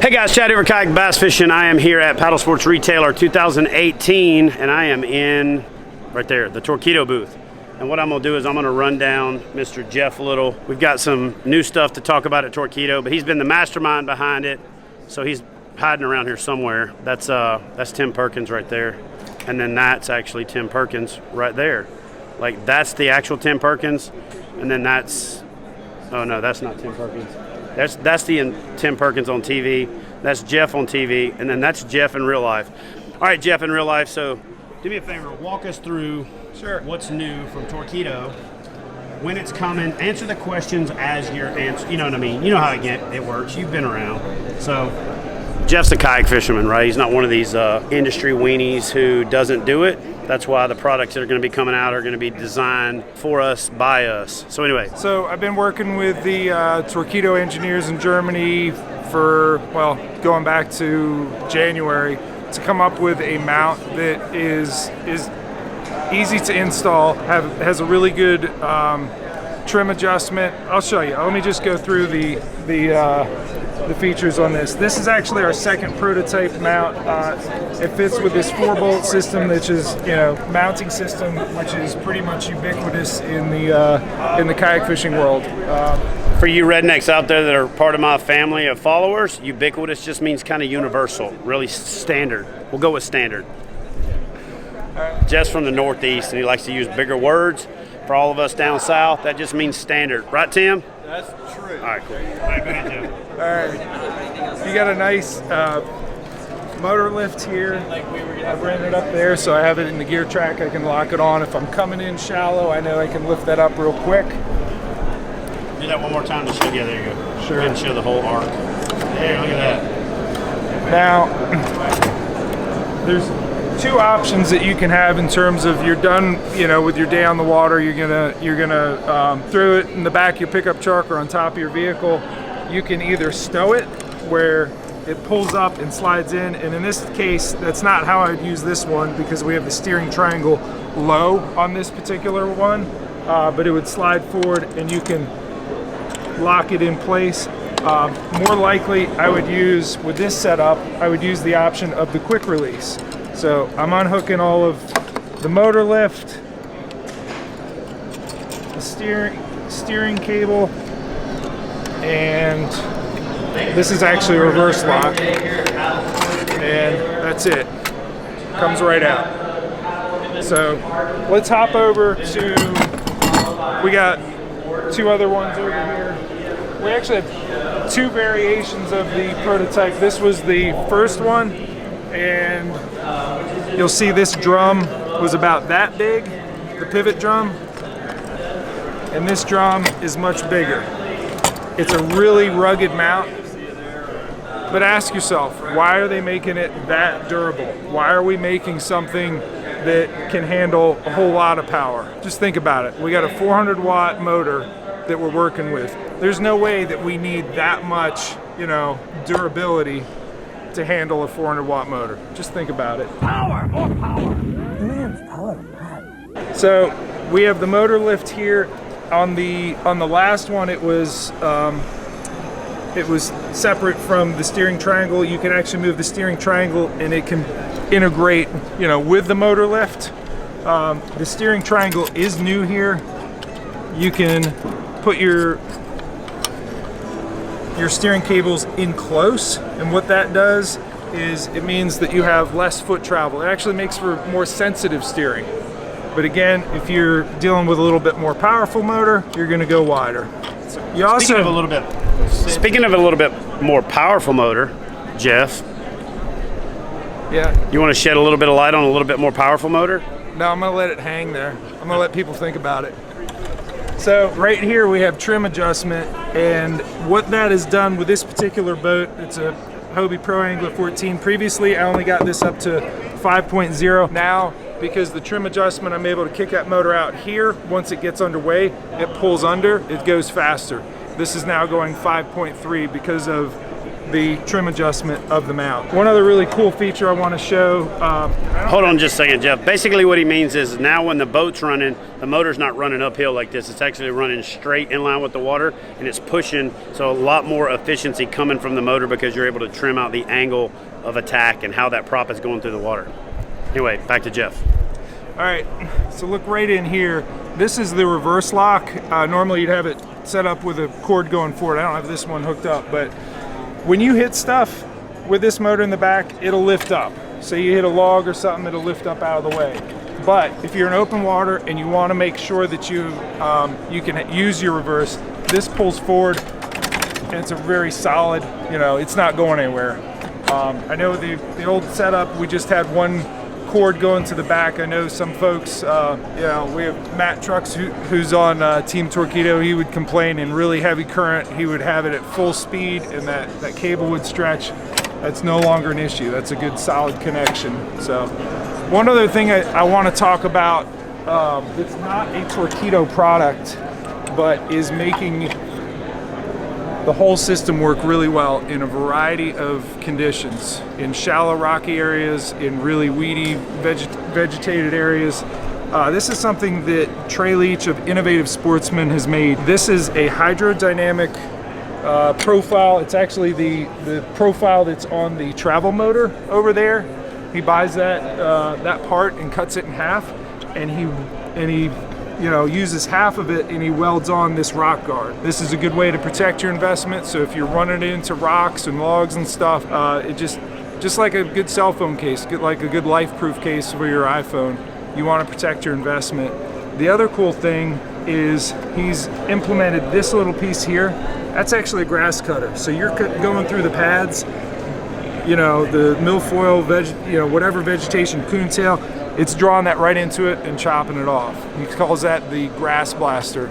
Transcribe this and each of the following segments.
Hey guys, Chad Hoover Kayak Bass Fishing. I am here at Paddlesports Retailer 2018, and I am in, right there, the Torqeedo booth. And what I'm gonna do is I'm gonna run down Mr. Jeff Little. We've got some new stuff to talk about at Torqeedo, but he's been the mastermind behind it, so he's hiding around here somewhere. That's Tim Perkins right there, and then that's actually Tim Perkins right there. Like, that's the actual Tim Perkins, and then that's, oh no, that's not Tim Perkins. That's the Tim Perkins on TV. That's Jeff on TV, and then that's Jeff in real life. All right, Jeff in real life. So, do me a favor, walk us through what's new from Torqeedo, when it's coming. Answer the questions as you're answering. You know what I mean? You know how it works. You've been around. So, Jeff's a kayak fisherman, right? He's not one of these industry weenies who doesn't do it. That's why the products that are going to be coming out are going to be designed for us, by us. So anyway. So I've been working with the Torqeedo engineers in Germany for, well, going back to January to come up with a mount that is easy to install, has a really good trim adjustment. I'll show you. Let me just go through the features on this. This is actually our second prototype mount. It fits with this 4-bolt system, which is, mounting system, which is pretty much ubiquitous in the kayak fishing world. For you rednecks out there that are part of my family of followers, ubiquitous just means kind of universal, really standard. We'll go with standard. Jeff's from the Northeast, and he likes to use bigger words. For all of us down south, that just means standard. Right, Tim? That's true. All right, cool. All right, go ahead, Jeff. All right, you got a nice motor lift here. I've ran it up there, so I have it in the gear track. I can lock it on. If I'm coming in shallow, I know I can lift that up real quick. Do that one more time to show. Yeah, there you go. Sure. And show the whole arc. There, look at that. Now, there's two options that you can have in terms of you're done, with your day on the water. You're gonna throw it in the back of your pickup truck or on top of your vehicle. You can either stow it, where it pulls up and slides in, and in this case, that's not how I'd use this one because we have the steering triangle low on this particular one, but it would slide forward and you can lock it in place. More likely, I would use, with this setup, I would use the option of the quick release. So I'm unhooking all of the motor lift, the steering cable, and this is actually a reverse lock, and that's it. Comes right out. So let's hop over to, we got two other ones over here. We actually have two variations of the prototype. This was the first one, and you'll see this drum was about that big, the pivot drum, and this drum is much bigger. It's a really rugged mount, but ask yourself, why are they making it that durable? Why are we making something that can handle a whole lot of power? Just think about it. We got a 400-watt motor that we're working with. There's no way that we need that much, durability to handle a 400-watt motor. Just think about it. Power, more power. Man's power. So we have the motor lift here. On the last one, it was separate from the steering triangle. You can actually move the steering triangle, and it can integrate, with the motor lift. The steering triangle is new here. You can put your steering cables in close, and what that does is it means that you have less foot travel. It actually makes for more sensitive steering. But again, if you're dealing with a little bit more powerful motor, you're going to go wider. You also Speaking of a little bit more powerful motor, Jeff. Yeah. You want to shed a little bit of light on a little bit more powerful motor? No, I'm going to let it hang there. I'm going to let people think about it. So right here we have trim adjustment, and what that has done with this particular boat, it's a Hobie Pro Angler 14. Previously, I only got this up to 5.0. Now, because the trim adjustment, I'm able to kick that motor out here. Once it gets underway, it pulls under, it goes faster. This is now going 5.3 because of the trim adjustment of the mount. One other really cool feature I want to show. Hold on just a second, Jeff. Basically what he means is now when the boat's running, the motor's not running uphill like this. It's actually running straight in line with the water, and it's pushing, so a lot more efficiency coming from the motor because you're able to trim out the angle of attack and how that prop is going through the water. Anyway, back to Jeff. All right, so look right in here. This is the reverse lock. Normally you'd have it set up with a cord going forward. I don't have this one hooked up, but when you hit stuff with this motor in the back, it'll lift up. So you hit a log or something, it'll lift up out of the way. But if you're in open water and you want to make sure that you can use your reverse, this pulls forward and it's a very solid, it's not going anywhere. I know the old setup, we just had one cord going to the back. I know some folks, we have Matt Trucks who's on Team Torqeedo. He would complain in really heavy current, he would have it at full speed and that cable would stretch. That's no longer an issue. That's a good solid connection. So one other thing I want to talk about that's not a Torqeedo product but is making the whole system work really well in a variety of conditions, in shallow rocky areas, in really weedy vegetated areas. This is something that Trey Leach of Innovative Sportsman has made. This is a hydrodynamic profile. It's actually the profile that's on the travel motor over there. He buys that part and cuts it in half, and he uses half of it and he welds on this rock guard. This is a good way to protect your investment. So if you're running it into rocks and logs and stuff, it just like a good cell phone case, like a good life-proof case for your iPhone, you want to protect your investment. The other cool thing is he's implemented this little piece here. That's actually a grass cutter. So you're going through the pads, the milfoil, whatever vegetation, coontail, it's drawing that right into it and chopping it off. He calls that the grass blaster.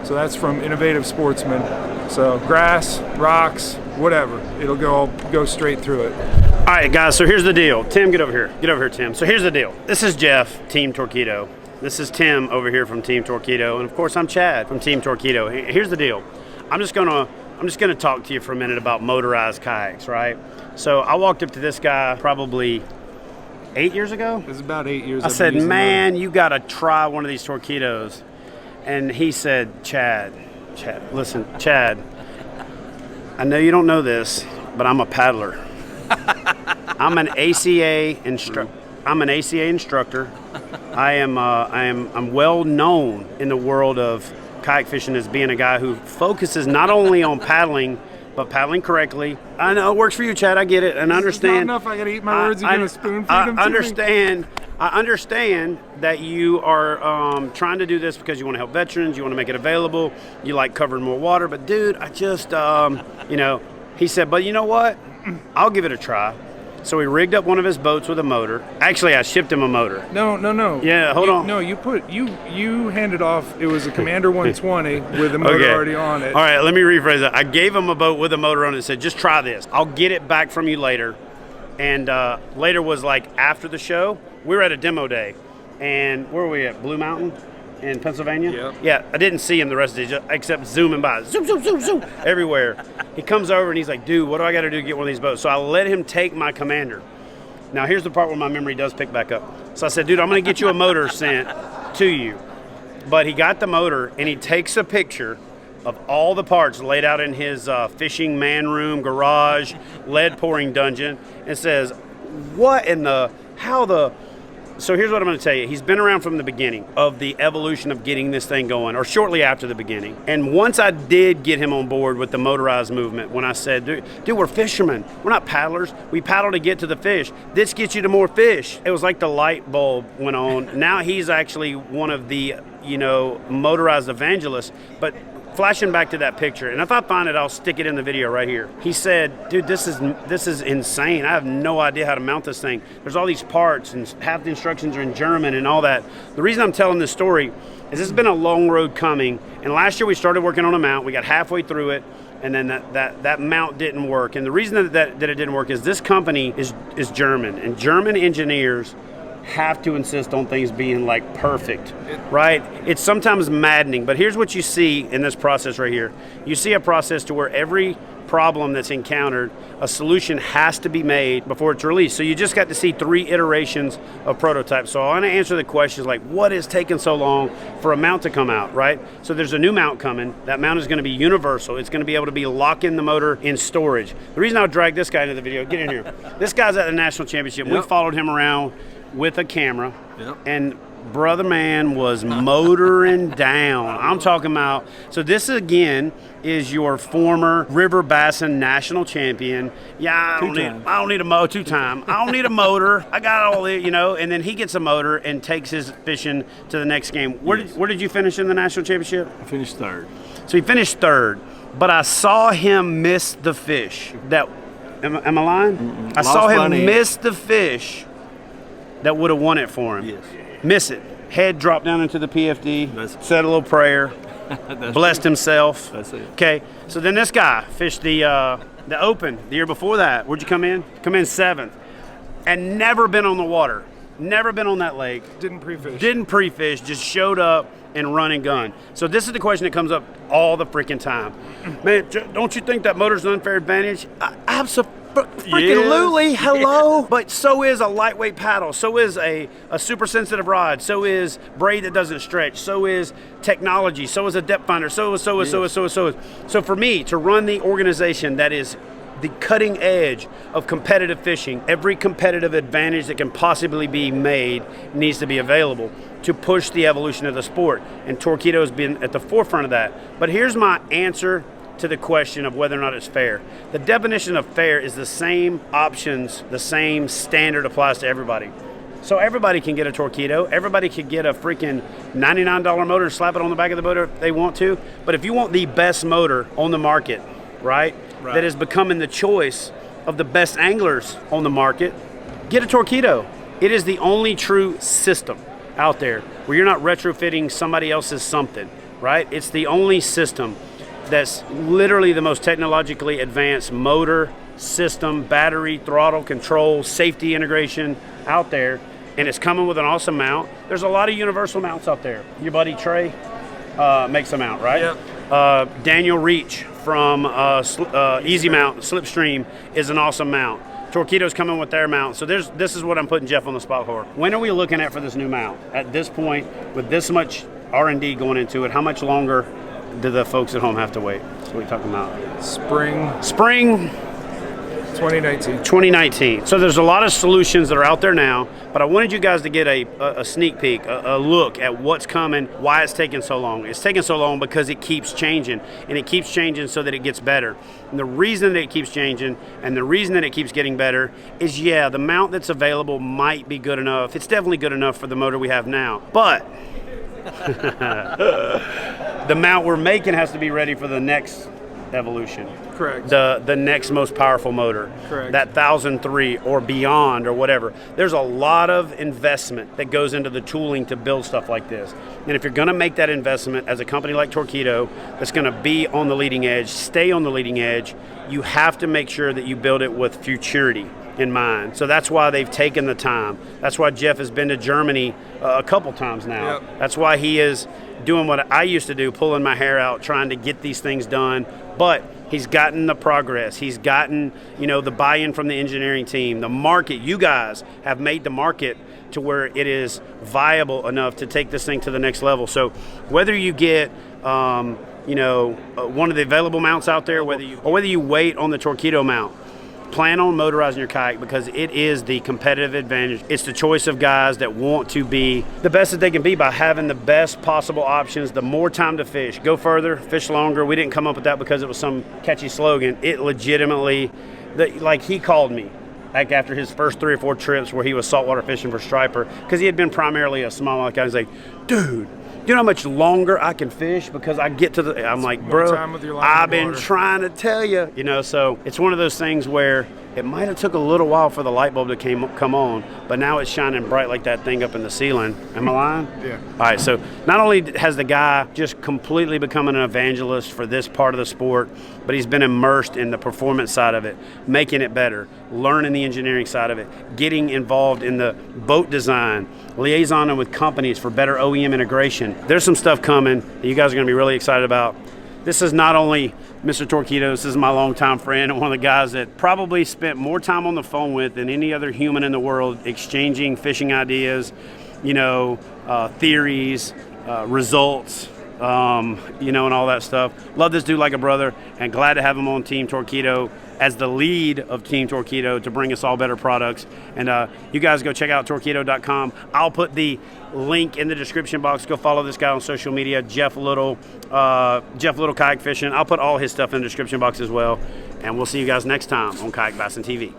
So that's from Innovative Sportsman. So grass, rocks, whatever, it'll go straight through it. All right, guys, so here's the deal. Tim, get over here. Get over here, Tim. So here's the deal. This is Jeff, Team Torqeedo. This is Tim over here from Team Torqeedo. And of course, I'm Chad from Team Torqeedo. Here's the deal. I'm just gonna talk to you for a minute about motorized kayaks, right? So I walked up to this guy probably 8 years ago? It was about 8 years. I said, man, you got to try one of these Torqeedos. And he said, Chad, listen, Chad, I know you don't know this, but I'm a paddler. I'm an ACA instructor. I'm well known in the world of kayak fishing as being a guy who focuses not only on paddling, but paddling correctly. I know it works for you, Chad. I get it, and understand. Not enough. I gotta eat my words. You're gonna spoon feed them to me. I understand that you are trying to do this because you want to help veterans. You want to make it available. You like covering more water. But dude, I just, he said, but you know what? I'll give it a try. So he rigged up one of his boats with a motor. Actually, I shipped him a motor. No. Yeah, hold on. No, you handed off. It was a Commander 120 with a motor already on it. All right, let me rephrase that. I gave him a boat with a motor on it and said, just try this. I'll get it back from you later. And later was like after the show. We were at a demo day. And where were we at? Blue Mountain in Pennsylvania? Yep. Yeah, I didn't see him the rest of the day, except zooming by. Zoom, zoom, zoom, zoom, everywhere. He comes over and he's like, dude, what do I got to do to get one of these boats? So I let him take my Commander. Now, here's the part where my memory does pick back up. So I said, dude, I'm going to get you a motor sent to you. But he got the motor, and he takes a picture of all the parts laid out in his fishing man room, garage, lead pouring dungeon, and says, So here's what I'm going to tell you. He's been around from the beginning of the evolution of getting this thing going, or shortly after the beginning. And once I did get him on board with the motorized movement, when I said, dude, we're fishermen. We're not paddlers. We paddle to get to the fish. This gets you to more fish. It was like the light bulb went on. Now he's actually one of the, motorized evangelists. But flashing back to that picture, and if I find it, I'll stick it in the video right here. He said, dude, this is insane. I have no idea how to mount this thing. There's all these parts, and half the instructions are in German and all that. The reason I'm telling this story is this has been a long road coming, and last year we started working on a mount. We got halfway through it, and then that mount didn't work. And the reason that it didn't work is this company is German, and German engineers have to insist on things being like perfect, right? It's sometimes maddening, but here's what you see in this process right here. You see a process to where every problem that's encountered, a solution has to be made before it's released. So you just got to see 3 iterations of prototypes. So I want to answer the questions like, what is taking so long for a mount to come out, right? So there's a new mount coming. That mount is going to be universal. It's going to be able to be locking the motor in storage. The reason I would drag this guy into the video, get in here. This guy's at the national championship. We followed him around with a camera, and brother man was motoring down. I'm talking about, so this again is your former River Bassin national champion. Yeah, I don't need a motor, 2-time. I don't need a motor. I got all it, you know, and then he gets a motor and takes his fishing to the next game. Where did you finish in the national championship? I finished 3rd. So he finished 3rd, but I saw him miss the fish. That, am I lying? I saw him miss the fish that would have won it for him. Yes. Miss it. Head dropped down into the PFD, said a little prayer, blessed himself. That's it. Okay, so then this guy fished the Open the year before that. Where'd you come in? Come in 7th. And never been on the water. Never been on that lake. Didn't pre-fish, just showed up and run and gun. So this is the question that comes up all the freaking time. Man, don't you think that motor's an unfair advantage? Freaking hello. But so is a lightweight paddle. So is a super sensitive rod. So is braid that doesn't stretch. So is technology. So is a depth finder. So is. So for me to run the organization that is the cutting edge of competitive fishing, every competitive advantage that can possibly be made needs to be available to push the evolution of the sport. And Torqeedo has been at the forefront of that. But here's my answer to the question of whether or not it's fair. The definition of fair is the same options, the same standard applies to everybody. So everybody can get a Torqeedo, everybody can get a freaking $99 motor and slap it on the back of the boat if they want to. But if you want the best motor on the market, right, that is becoming the choice of the best anglers on the market, get a Torqeedo. It is the only true system out there where you're not retrofitting somebody else's something, right? It's the only system that's literally the most technologically advanced motor, system, battery, throttle, control, safety integration out there, and it's coming with an awesome mount. There's a lot of universal mounts out there. Your buddy Trey makes a mount, right? Yep. Daniel Reach from Easy Mount, Slipstream, is an awesome mount. Torqeedo's coming with their mount. So this is what I'm putting Jeff on the spot for. When are we looking at for this new mount? At this point, with this much R&D going into it, how much longer do the folks at home have to wait? That's what we're talking about. Spring 2019. So there's a lot of solutions that are out there now, but I wanted you guys to get a sneak peek, a look at what's coming, why it's taking so long. It's taking so long because it keeps changing, and it keeps changing so that it gets better. And the reason that it keeps changing and the reason that it keeps getting better is, the mount that's available might be good enough. It's definitely good enough for the motor we have now, but the mount we're making has to be ready for the next evolution. Correct. The next most powerful motor. Correct. That 1003 or beyond or whatever. There's a lot of investment that goes into the tooling to build stuff like this. And if you're going to make that investment as a company like Torqeedo that's going to be on the leading edge, stay on the leading edge, you have to make sure that you build it with futurity in mind. So that's why they've taken the time. That's why Jeff has been to Germany a couple times now. Yep. That's why he is doing what I used to do, pulling my hair out, trying to get these things done. But he's gotten the progress. He's gotten, the buy-in from the engineering team. The market, you guys have made the market to where it is viable enough to take this thing to the next level. So whether you get one of the available mounts out there, whether you wait on the Torqeedo mount, plan on motorizing your kayak because it is the competitive advantage. It's the choice of guys that want to be the best that they can be by having the best possible options, the more time to fish. Go further, fish longer. We didn't come up with that because it was some catchy slogan. It legitimately, like he called me like after his first 3 or 4 trips where he was saltwater fishing for striper because he had been primarily a smallmouth guy. He's like, dude, you know how much longer I can fish because I get to the, I'm like, bro, I've been trying to tell you, so it's one of those things where it might have took a little while for the light bulb to come on, but now it's shining bright like that thing up in the ceiling. Am I lying? Yeah. All right, so not only has the guy just completely become an evangelist for this part of the sport, but he's been immersed in the performance side of it, making it better, learning the engineering side of it, getting involved in the boat design, liaisoning with companies for better OEM integration. There's some stuff coming that you guys are going to be really excited about. This is not only Mr. Torqeedo. This is my longtime friend and one of the guys that probably spent more time on the phone with than any other human in the world, exchanging fishing ideas, theories, results, and all that stuff. Love this dude like a brother, and glad to have him on Team Torqeedo as the lead of Team Torqeedo to bring us all better products. And you guys go check out Torqeedo.com. I'll put the link in the description box. Go follow this guy on social media, Jeff Little Kayak Fishing. I'll put all his stuff in the description box as well. And we'll see you guys next time on Kayak Bassin TV.